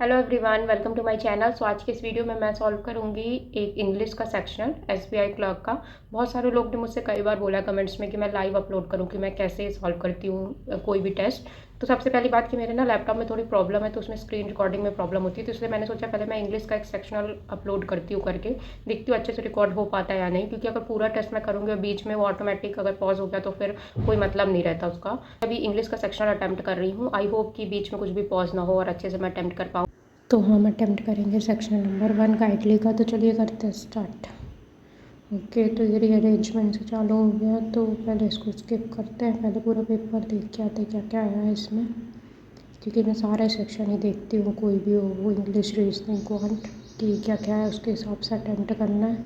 Hello everyone, welcome to my channel. So आज के इस वीडियो में मैं सॉल्व करूंगी एक इंग्लिश का सेक्शन एसबीआई क्लर्क का। बहुत सारे लोग ने मुझसे कई बार बोला कमेंट्स में कि मैं लाइव अपलोड करूं कि मैं कैसे सॉल्व करती हूं कोई भी टेस्ट। तो सबसे पहली बात कि मेरे ना लैपटॉप में थोड़ी प्रॉब्लम है, तो उसमें स्क्रीन रिकॉर्डिंग में प्रॉब्लम होती है, तो इसलिए मैंने सोचा पहले मैं इंग्लिश का एक सेक्शनल अपलोड करती हूँ करके देखती हूँ अच्छे से रिकॉर्ड हो पाता है या नहीं, क्योंकि अगर पूरा टेस्ट मैं करूँगी और बीच में वो ऑटोमेटिक अगर पॉज हो गया तो फिर कोई मतलब नहीं रहता उसका। अभी इंग्लिश का सेक्शनल अटैम्प्ट कर रही हूँ। आई होप कि बीच में कुछ भी पॉज ना हो और अच्छे से मैं अटैम्प्ट कर पाऊँ। तो हम अटेम्प्ट करेंगे सेक्शन नंबर 1 काइटली का। तो चलिए करते हैं स्टार्ट। ओके, तो ये रीअरेंजमेंट से चालू हो गया, तो पहले इसको स्किप करते हैं। पहले पूरा पेपर देख के आते क्या क्या आया है इसमें, क्योंकि मैं सारे सेक्शन ही देखती हूँ, कोई भी हो वो इंग्लिश, रीजनिंग, क्वांट कि क्या क्या है उसके हिसाब से अटेम्प्ट करना है।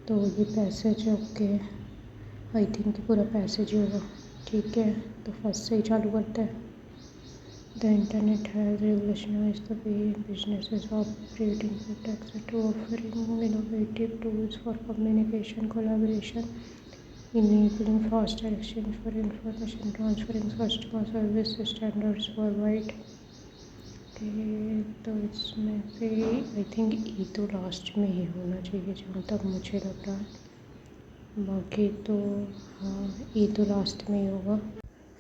तो ये पैसेज है। ओके, आई थिंक पूरा पैसेज ही होगा। ठीक है, तो फर्स्ट से ही चालू करते हैं। The internet has revolutionized the way businesses operate, in fact, offering innovative tools for communication, collaboration, enabling faster exchange for information, transferring customer service standards worldwide. Okay, तो इसमें से आई थिंक ई तो लास्ट में ही होना चाहिए जहाँ तक मुझे लग रहा है। बाकी तो हाँ, ई तो लास्ट में ही होगा।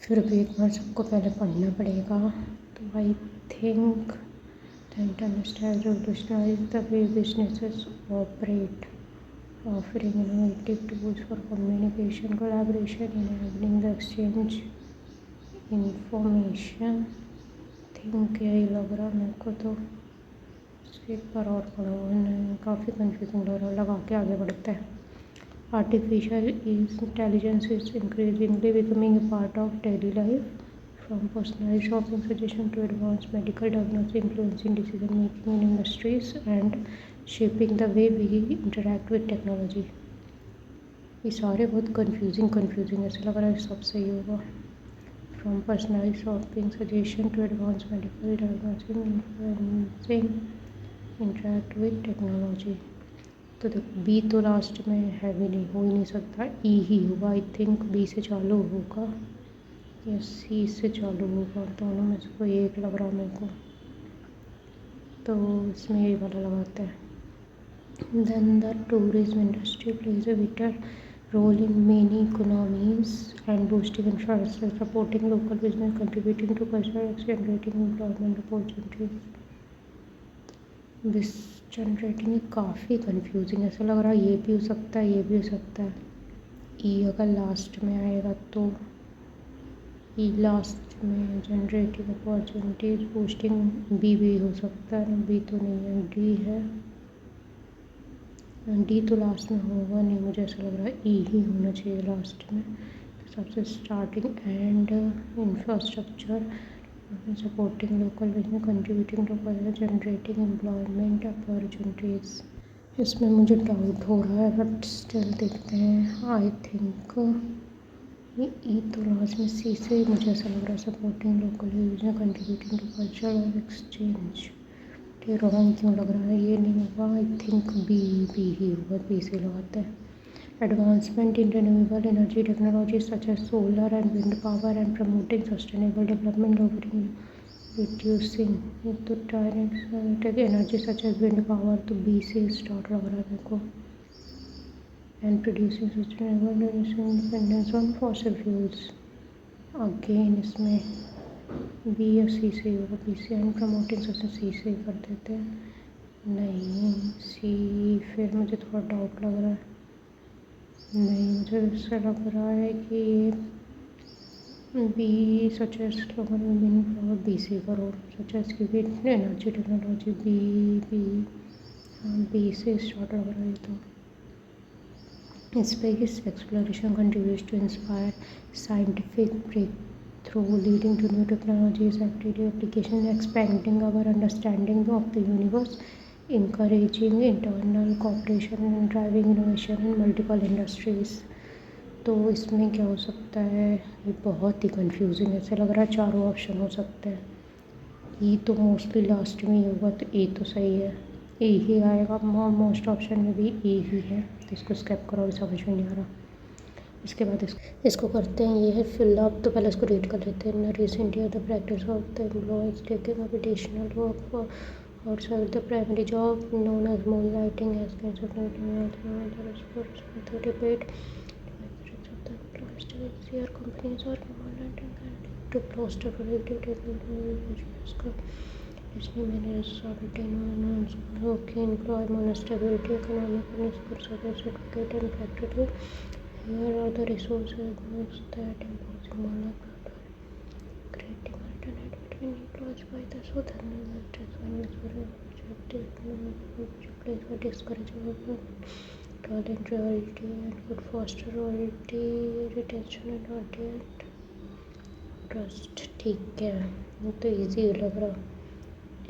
फिर भी एक बार सबको पहले पढ़ना पड़ेगा। तो I think the internet has revolutionised the way businesses operate, offering innovative tools for communication, collaboration, enabling the exchange information. Think यही लग रहा मेरे को। तो एक बार और पढ़ो, काफ़ी कन्फ्यूजिंग लग रहा है, लगा के आगे बढ़ते हैं। Artificial intelligence is increasingly becoming a part of daily life, from personalized shopping suggestion to advanced medical diagnosis, influencing decision making in industries and shaping the way we interact with technology. ये सारे बहुत confusing ऐसा लग रहा है, सब सही होगा। From personalized shopping suggestion to advanced medical diagnosis, influencing interact with technology. तो देखो बी तो लास्ट में है भी नहीं, हो ही नहीं सकता, ई ही होगा। आई थिंक बी से चालू होगा या सी से चालू होगा, दोनों में से कोई एक लग रहा मेरे को, तो इसमें यही वाला लगाते हैं। Then the tourism industry plays a vital role in many economies and boosting infrastructure, supporting local business, contributing to culture, generating employment opportunities. This generating काफ़ी कंफ्यूजिंग ऐसा लग रहा है, ये भी हो सकता है, ये भी हो सकता है। ई अगर लास्ट में आएगा तो ई लास्ट में, जनरेटिंग अपॉर्चुनिटीज, बूस्टिंग बी भी हो सकता है ना, बी तो नहीं है, डी है। डी तो लास्ट में होगा नहीं, मुझे ऐसा लग रहा है ई ही होना चाहिए लास्ट में। तो सबसे starting and infrastructure, supporting local business, contributing to generating employment opportunities. इसमें मुझे डाउट हो रहा है, बट स्टिल देखते हैं। आई थिंक ये ई तो लास्ट में, सी से मुझे ऐसा लग रहा है, supporting local business, contributing to culture और एक्सचेंज। ये रॉन्ग क्यों लग रहा है, ये नहीं होगा। आई थिंक बी ही होगा, बी से लगाते हैं। Advancement in renewable energy technologies such as solar and wind power and promoting sustainable development, lowering reducing तो direct energy such as wind power, तो बी से स्टार्ट लग रहा है मेरे को। and producing sustainable, reducing dependence on fossil fuels, again इसमें B या सी से ही होगा, बी से। एंड प्रमोटिंग सबसे सी से ही कर देते हैं, नहीं सी। फिर मुझे थोड़ा डाउट लग रहा है, नहीं मुझे ऐसा लग रहा है कि बी सच एस लोगों बी से करो, सच एस की भी एनर्जी टेक्नोलॉजी, बी से स्टार्ट लग रहा है। तो space exploration contributes to inspire scientific breakthrough leading to new technologies, activity application, expanding our understanding of the universe, encouraging internal cooperation and driving innovation in multiple industries। तो इसमें क्या हो सकता है, ये बहुत ही कंफ्यूजिंग ऐसे लग रहा है, चारों ऑप्शन हो सकते हैं। ई तो मोस्टली लास्ट में ही होगा, तो ए तो सही है, ए ही आएगा। मोस्ट ऑप्शन में भी ए ही है, तो इसको स्किप करो, समझ में नहीं आ रहा। इसके बाद इसको करते हैं, ये है फिल अप। तो पहले इसको रीड कर लेते हैं। Recent year the practice of the employees taking up additional work for outside the primary job known as moonlighting as kinds of the responsibility debate of the employees to your companies or moonlighting to foster productivity इसमें मैंने result okay employment stability economic certificate and practical here are the resources that imposing monopoly creating alternate between employees by the so then place for discouraging talent royalty and would foster royalty retention and audience trust. ठीक है, ये तो easy लग रहा।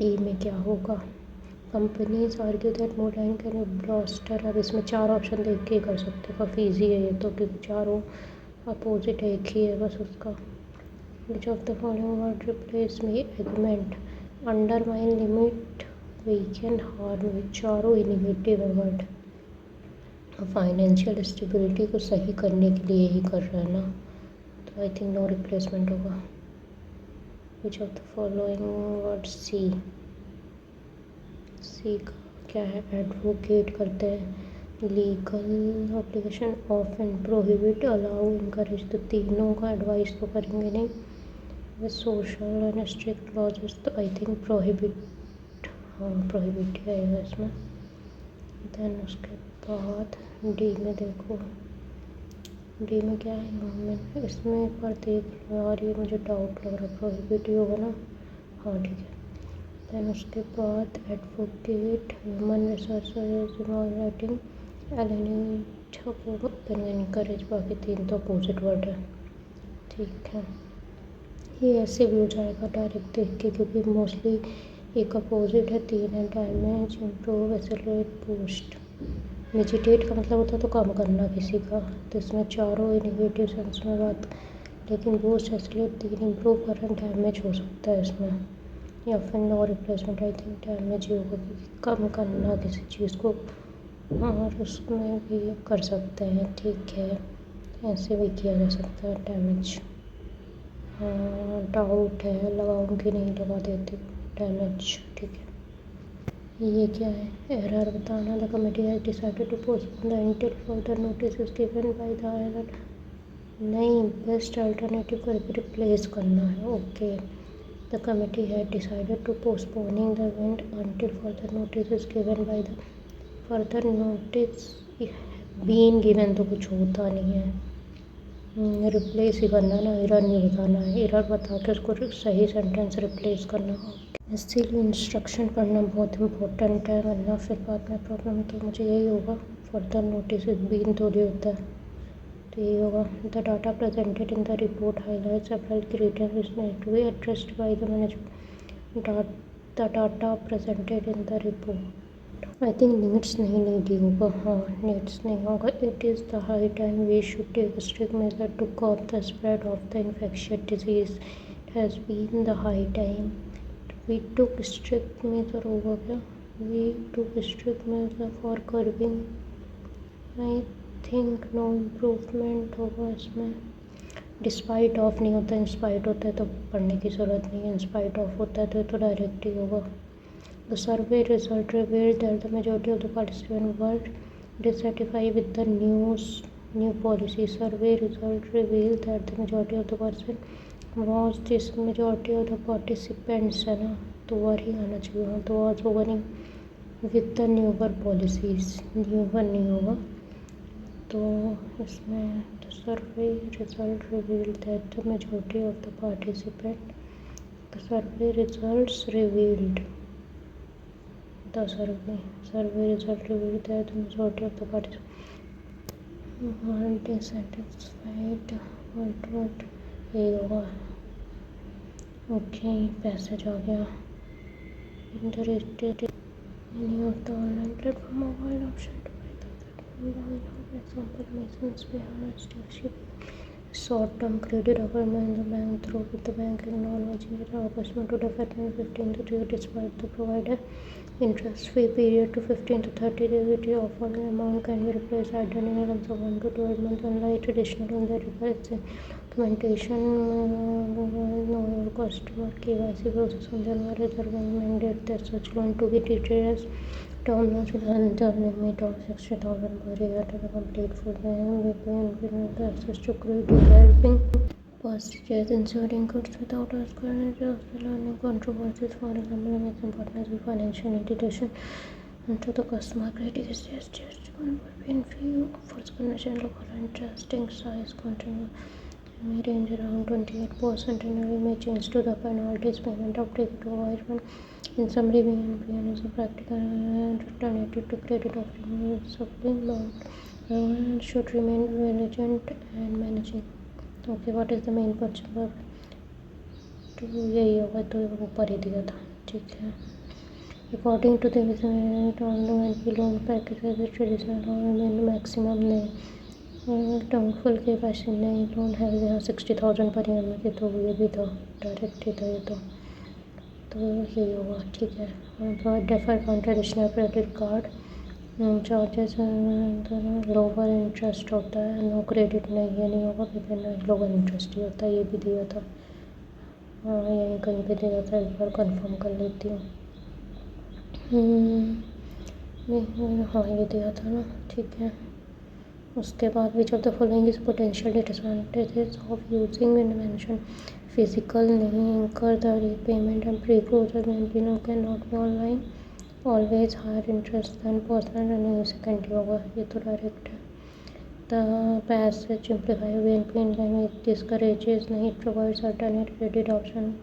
ई में क्या होगा? Companies argue that more line can blaster. अब इसमें 4 ऑप्शन देख के कर सकते हैं, काफ़ी इजी है ये तो, क्योंकि चारों अपोजिट एक ही है बस उसका। Which of the following word replace में agreement undermine limit weaken harm, चारों ही निगेटिव है वर्ड। फाइनेंशियल स्टेबिलिटी को सही करने के लिए ही कर रहा है ना, तो आई थिंक नो रिप्लेसमेंट होगा। Which of the following word C का क्या है? एडवोकेट करते हैं, legal obligation of and prohibit allow encourage, तो तीनों का एडवाइस तो करेंगे नहीं। सोशल एंड स्ट्रिक्ट लॉज तो आई थिंक प्रोहिबिट, हाँ प्रोहिबिट ही आएगा इसमें। देन उसके बाद डी में देखो, डी में क्या है? ह्यूमन, इसमें एक बार देख लो यार, ये मुझे डाउट लग रहा, प्रोहिबिट ही होगा ना, हाँ ठीक है। दैन उसके बाद advocate, human resources, writing, एलिनेट, encourage, बाकी 3 तो अपोजिट वर्ड है। ठीक है, ये ऐसे भी हो जाएगा डायरेक्ट देख के, क्योंकि मोस्टली एक अपोजिट है, 3 है। Damage, improve, accelerate, boost. Mitigate का मतलब होता है तो कम करना किसी का, तो इसमें चारों निगेटिव सेंस में बात। लेकिन बूस्ट, एक्सेलरेट 3 इम्प्रूव करना, डैमेज हो सकता है इसमें, या फिर no replacement. I think damage ही होगा, क्योंकि कम करना किसी चीज़ को, और उसमें भी कर सकते हैं। ठीक है, ऐसे भी किया जा सकता है डैमेज। हाँ डाउट है, लगाऊंगी नहीं, लगा देती डैमेज। ठीक है, ये क्या है? एरर बताना। The committee has decided to postpone the until further notice is given by the error. नहीं, बेस्ट अल्टरनेटिव को रिप्लेस करना है। Okay, the committee had decided to postponing the event until further notice is given by the further notice being given, तो कुछ होता नहीं है, replace ही करना ना, एरर नहीं बताना है। एरर बता के उसको सही सेंटेंस रिप्लेस करना। इसीलिए इंस्ट्रक्शन पढ़ना बहुत इम्पोर्टेंट है, वरना फिर बाद में प्रॉब्लम। तो मुझे यही होगा, फर्दर नोटिस बीन थोड़ी होता है, तो ये होगा। The data presented in the report highlight several criteria to be addressed by the management. The data presented in the report, I think needs नहीं होगा, हाँ नीड्स नहीं होगा। It is the high time we should take strict measure to cop the spread of the infectious disease. It has been the high time. We took strict measure होगा क्या? We took strict measure for curbing, I think no improvement होगा इसमें। Despite of नहीं होता, in spite होता है तो पढ़ने की ज़रूरत नहीं है, इंस्पाइट ऑफ होता है तो डायरेक्ट ही होगा। The survey result revealed that the majority of the participant were dissatisfied with the new policy. Survey result revealed that the majority of the person was, this majority of the participants है ना, तो वर ही आना चाहिए, हाँ तो was होगा नहीं। With the newer policies, newer नहीं होगा, तो इसमें the survey result revealed that the majority of the participant, the survey results revealed, the survey result revealed that the majority of the participant were dissatisfied, what ये होगा। Okay, passage आ गया। Interested any of the online platform mobile option to example, Masons Bihar Stewardship short-term credit offer in the bank through with the bank acknowledging our customer to defer payment 15 to 30 despite the provider interest-free period to 15 to 30 days. The offer amount can be replaced either in a lump sum 1 to 12 months, unlike traditional loan that requires documentation. No customer KYC process on January 3rd mandate that such loan to be treated as term loans with a limit of 60,000 per year to the complete full payment access to credit helping purchases ensuring goods without asking learning controversies. For example, making partners with financial institution into the customer credit is just between few offers conversion local interesting size continue may range around 28% and may change to the penalties payment uptake to avoid one. In summary, BNPL is a practical alternative to credit offering supplying loan should remain vigilant and managing. Okay, what is the main principle? तो यही होगा, तो ऊपर ही दिया था, ठीक है. According to the installment loan packages, the traditional loan maximum नहीं टर्म फुल के पैसे नहीं लोन है यहाँ 60,000 पर ईयर में, तो ये भी था डायरेक्ट ही था ये तो यही होगा, ठीक है. Defer con traditional credit card charges lower interest होता है, नो क्रेडिट नहीं, ये नहीं होगा लेकिन लोअर इंटरेस्ट ही होता है, ये भी दिया था. यहीं कहीं पे दिया था, एक बार कंफर्म कर लेती हूँ. हाँ ये दिया था ना, ठीक है. उसके बाद which of the following is potential disadvantages of using mention physical नहीं incur the repayment and preclosure maintain can not be online always higher interest than personal running second होगा, ये तो डायरेक्ट है. The passage simplify BNPL discourages नहीं provides alternate credit option,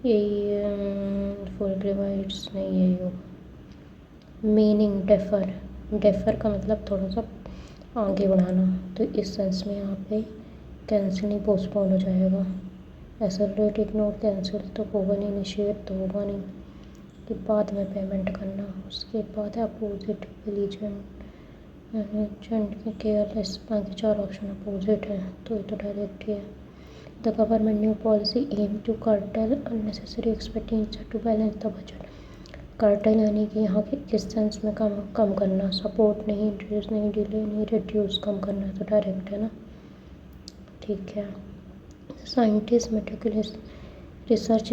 यही full provides नहीं, यही होगा. मीनिंग डेफर का मतलब थोड़ा सा आगे बढ़ाना, तो इस सेंस में यहाँ पे कैंसिल नहीं पोस्टपोन हो जाएगा. एक्सेलरेट इग्नोर कैंसिल तो होगा नहीं, इनिशिएट तो होगा नहीं, कि बाद में पेमेंट करना. उसके बाद अपोजिट एलिजेंट के केयरलेस, बाकी 4 ऑप्शन अपोजिट है, तो ये तो डायरेक्ट ही है. The government new policy aim to curtail unnecessary expenditure to balance the budget. Curtail यानी कि यहाँ के किस सेंस में कम करना, सपोर्ट नहीं, इंट्रोड्यूस नहीं, डिले नहीं, रिड्यूस कम करना, तो डायरेक्ट है ना, ठीक है. साइंटिस्ट मेटिकुलस रिसर्च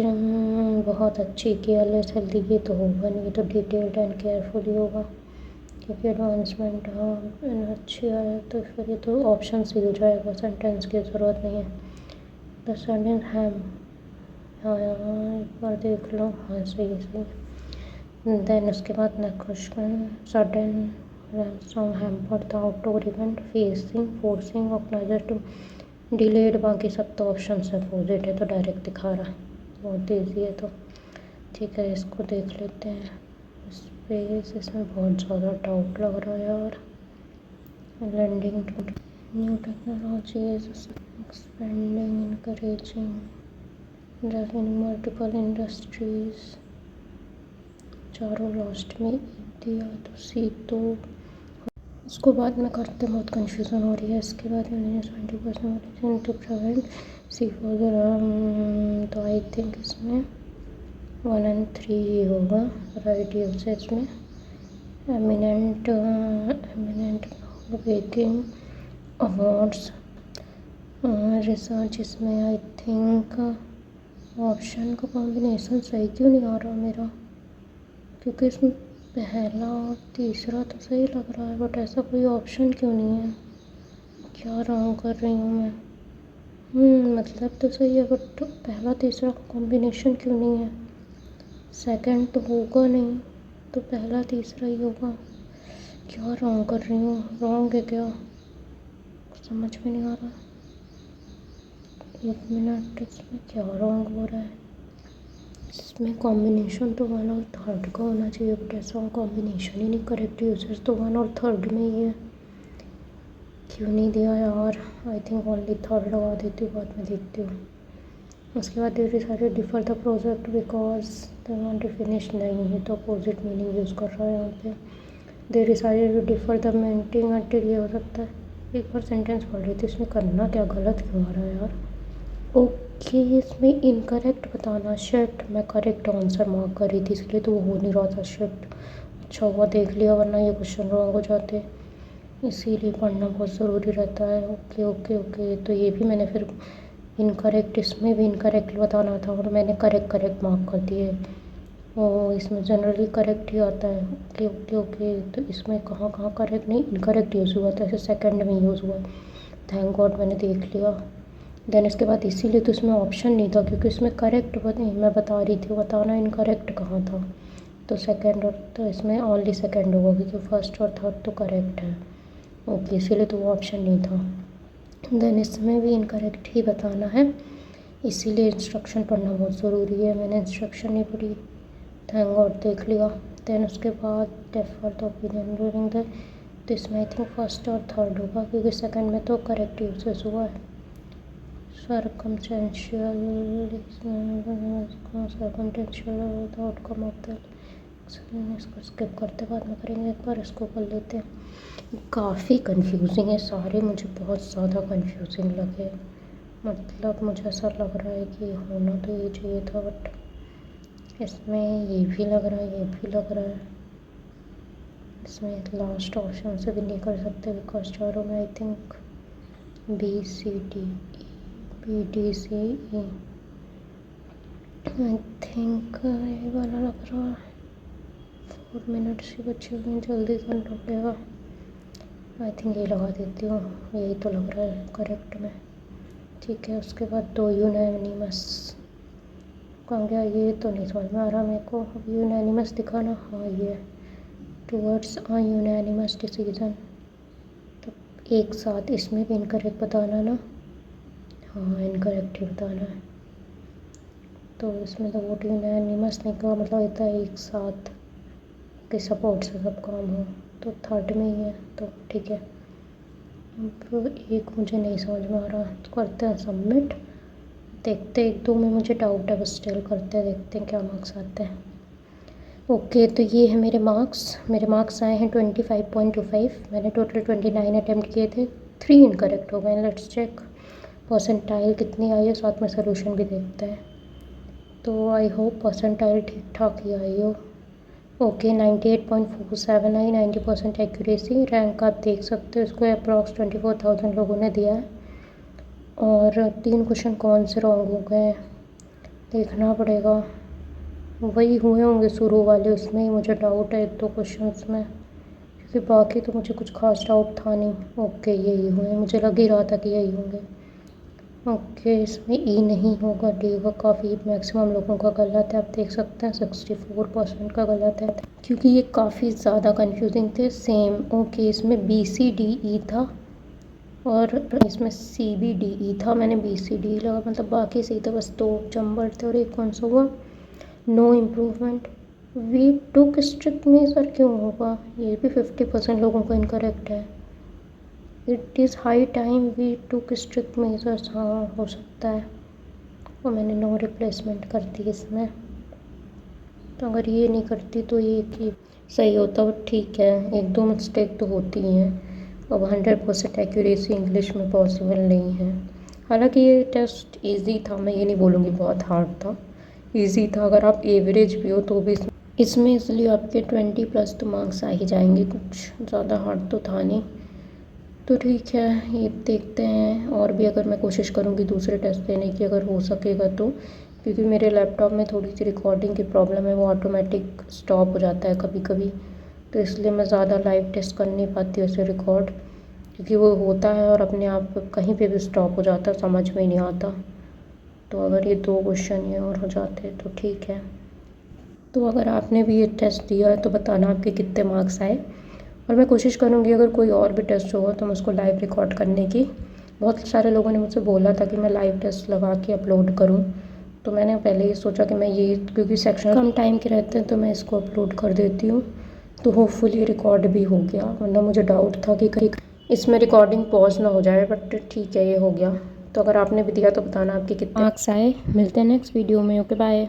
बहुत अच्छी केयरलेस हेल्दी, ये तो होगा नहीं, ये तो डिटेल्ड एंड केयरफुली होगा, क्योंकि एडवांसमेंट अच्छी है, तो फिर ये तो ऑप्शन से हो जाएगा, सेंटेंस की ज़रूरत नहीं है. द सडन हैम, हाँ एक बार देख लो, हाँ सही. देन उसके बाद next question, sudden rainstorm hamper the outdoor event facing forcing organizer to delayed, बाकी सब तो ऑप्शन से अपोजिट है, तो डायरेक्ट दिखा रहा है, बहुत ईजी है, तो ठीक है. इसको देख लेते हैं. स्पेस, इसमें बहुत ज़्यादा डाउट लग रहा है यार. Landing to new technologies expanding encouraging developing multiple industries, चारों लास्ट में दिया, तो सी तो उसको बाद में करते बहुत कन्फ्यूज़न हो रही है. इसके बाद में 20% टू प्रिवेंट सी फॉर, तो आई थिंक इसमें 1 और 3 ही होगा राइट यूसेज में. एमिनेंट बेकिंग अवार्ड्स रिसर्च, इसमें आई थिंक ऑप्शन का कॉम्बिनेशन सही क्यों नहीं आ रहा मेरा, क्योंकि इसमें पहला और तीसरा तो सही लग रहा है, बट ऐसा कोई ऑप्शन क्यों नहीं है, क्या रॉन्ग कर रही हूँ मैं. मतलब तो सही है, बट पहला तीसरा का कॉम्बिनेशन क्यों नहीं है. सेकंड तो होगा नहीं, तो पहला तीसरा ही होगा. क्या रॉन्ग कर रही हूँ, रॉन्ग है क्या, समझ में नहीं आ रहा. 1 मिनट, इसमें क्या रॉन्ग हो रहा है. इसमें कॉम्बिनेशन तो 1 और 3rd का होना चाहिए, बट ऐसा कॉम्बिनेशन ही नहीं. करेक्ट यूजर्स तो 1 और 3rd में ही है, क्यों नहीं दिया यार. आई थिंक ओनली 3rd लगा देती हूँ, बाद में देखती हूँ. उसके बाद decided defer the project because they want to finish, नहीं है तो अपोजिट मीनिंग यूज़ कर रहा है यहाँ पे. They decided to defer the meeting until, ये हो सकता है. एक बार सेंटेंस पढ़ रही थी, इसमें करना क्या, गलत क्यों आ रहा है यार। ओके, इसमें इनकरेक्ट बताना। शिट, मैं करेक्ट आंसर मार्क कर रही थी इसलिए तो वो हो नहीं रहा था। शिट, अच्छा हुआ देख लिया, वरना ये क्वेश्चन रॉन्ग हो जाते। इसीलिए पढ़ना बहुत ज़रूरी रहता है। ओके ओके ओके, तो ये भी मैंने फिर इनकरेक्ट, इसमें भी इनकरेक्ट बताना था और मैंने करेक्ट मार्क कर दिए। ओ, इसमें जनरली करेक्ट ही आता है। ओके ओके ओके, तो इसमें कहाँ कहाँ करेक्ट नहीं, इनकरेक्ट यूज़ हुआ था, ऐसे सेकंड में यूज़ हुआ। थैंक गॉड मैंने देख लिया। देन इसके बाद इसीलिए तो इसमें ऑप्शन नहीं था, क्योंकि इसमें करेक्ट मैं बता रही थी, बताना इनकरेक्ट कहाँ था। तो सेकंड, और तो इसमें ओनली सेकंड होगा क्योंकि फर्स्ट और थर्ड तो करेक्ट है। ओके, इसीलिए तो वो ऑप्शन नहीं था। देन इसमें भी इनकरेक्ट ही बताना है, इसीलिए इंस्ट्रक्शन पढ़ना बहुत ज़रूरी है। मैंने इंस्ट्रक्शन नहीं पढ़ी, थैंक गॉड देख लिया। देन उसके बाद defer the opinion during the, तो इसमें आई थिंक फर्स्ट और थर्ड होगा क्योंकि सेकंड में तो करेक्ट यूजेस हुआ है। Circumstantial the outcome of the, इसको स्किप करते बाद में करेंगे, एक बार इसको कर लेते हैं। काफ़ी कंफ्यूजिंग है सारे, मुझे बहुत ज़्यादा कंफ्यूजिंग लगे। मतलब मुझे ऐसा लग रहा है कि होना तो ये चाहिए था, बट इसमें ये भी लग रहा है, ये भी लग रहा है। इसमें लास्ट ऑप्शन से भी नहीं कर सकते बिकॉज चारों में I think B C D E, B D C E, I think ये वाला लग रहा है। 4 मिनट्स ही बचे हुए हैं, जल्दी करना पड़ेगा। आई थिंक ये लगा देती हूँ, यही तो लग रहा है करेक्ट में। ठीक है, उसके बाद 2 यूनानिमस कहाँ गया, ये तो नहीं समझ में आ रहा मेरे को। अब यूनानिमस दिखाना, हाँ ये टूवर्ड्स आ यूनानिमस डिसीजन, तो एक साथ इसमें भी इनकरेक्ट बताना ना, हाँ इनकरेक्ट ही बताना है। तो इसमें तो वोट यूनानिमस नहीं का मतलब होता है एक साथ के सपोर्ट से सब काम हो, तो थर्ड में ही है, तो ठीक है। अब एक मुझे नहीं समझ में आ रहा, तो करते हैं सबमिट, देखते हैं। 1-2 में मुझे डाउट है बस, स्टिल करते हैं, देखते हैं क्या मार्क्स आते हैं। ओके, तो ये है मेरे मार्क्स आए हैं 25.25। मैंने टोटल 29 अटैम्प्ट किए थे, 3 इनकरेक्ट हो गए। लेट्स चेक परसेंटाइल कितनी आई है, साथ में सोल्यूशन भी देखते हैं। तो आई होप परसेंटाइल ठीक ठाक ही आई हो। ओके, 98.47 आई, 90% एक्यूरेसी। रैंक आप देख सकते हो, इसको अप्रॉक्स 24,000 लोगों ने दिया है और 3 क्वेश्चन कौन से रॉन्ग हो गए देखना पड़ेगा। वही हुए होंगे शुरू वाले, उसमें ही मुझे डाउट है 1-2 क्वेश्चन में, क्योंकि बाकी तो मुझे कुछ खास डाउट था नहीं। ओके, यही हुए, मुझे लग ही रहा था कि यही होंगे। ओके, इसमें ई नहीं होगा, डी होगा। काफ़ी मैक्सिमम लोगों का गलत है, आप देख सकते हैं 64% का गलत है, क्योंकि ये काफ़ी ज़्यादा कंफ्यूजिंग थे सेम। ओके, इसमें बी सी डी ई था और इसमें सी बी डी ई था, मैंने बी सी डी लगा, मतलब बाकी सही था, बस 2 चंबर थे और एक कौन सा हुआ, no improvement. We took strict measure क्यों होगा, ये भी 50% लोगों का इनकरेक्ट है। It is high time we took strict measures, हाँ हो सकता है, और मैंने नो रिप्लेसमेंट कर दी इसमें। तो अगर ये नहीं करती तो ये कि सही होता, बट ठीक है 1-2 मिस्टेक तो होती ही हैं। अब 100% एक्यूरेसी इंग्लिश में पॉसिबल नहीं है। हालांकि ये टेस्ट इजी था, मैं ये नहीं बोलूँगी बहुत हार्ड था, इजी था। अगर आप एवरेज भी हो तो भी इसमें इसलिए आपके 20+ तो मार्क्स आ ही जाएंगे, कुछ ज़्यादा हार्ड तो था नहीं। तो ठीक है, ये देखते हैं। और भी अगर मैं कोशिश करूँगी दूसरे टेस्ट देने की, अगर हो सकेगा तो, क्योंकि मेरे लैपटॉप में थोड़ी सी रिकॉर्डिंग की प्रॉब्लम है, वो ऑटोमेटिक स्टॉप हो जाता है कभी कभी, तो इसलिए मैं ज़्यादा लाइव टेस्ट कर नहीं पाती उसे रिकॉर्ड, क्योंकि वो होता है और अपने आप कहीं पे भी स्टॉप हो जाता है, समझ में ही नहीं आता। तो अगर ये 2 क्वेश्चन ये और हो जाते तो ठीक है। तो अगर आपने भी ये टेस्ट दिया है तो बताना आपके कितने मार्क्स आए, और मैं कोशिश करूँगी अगर कोई और भी टेस्ट होगा तो मैं उसको लाइव रिकॉर्ड करने की। बहुत सारे लोगों ने मुझसे बोला था कि मैं लाइव टेस्ट लगा के अपलोड करूँ, तो मैंने पहले ही सोचा कि मैं ये, क्योंकि सेक्शन कम टाइम के रहते हैं तो मैं इसको अपलोड कर देती हूँ, तो होपफुली रिकॉर्ड भी हो गया, वरना मुझे डाउट था कि कहीं इसमें रिकॉर्डिंग पॉज ना हो जाए, बट ठीक है ये हो गया। तो अगर आपने भी दिया तो बताना आपके कितने मार्क्स आए। मिलते हैं नेक्स्ट वीडियो में, ओके बाय।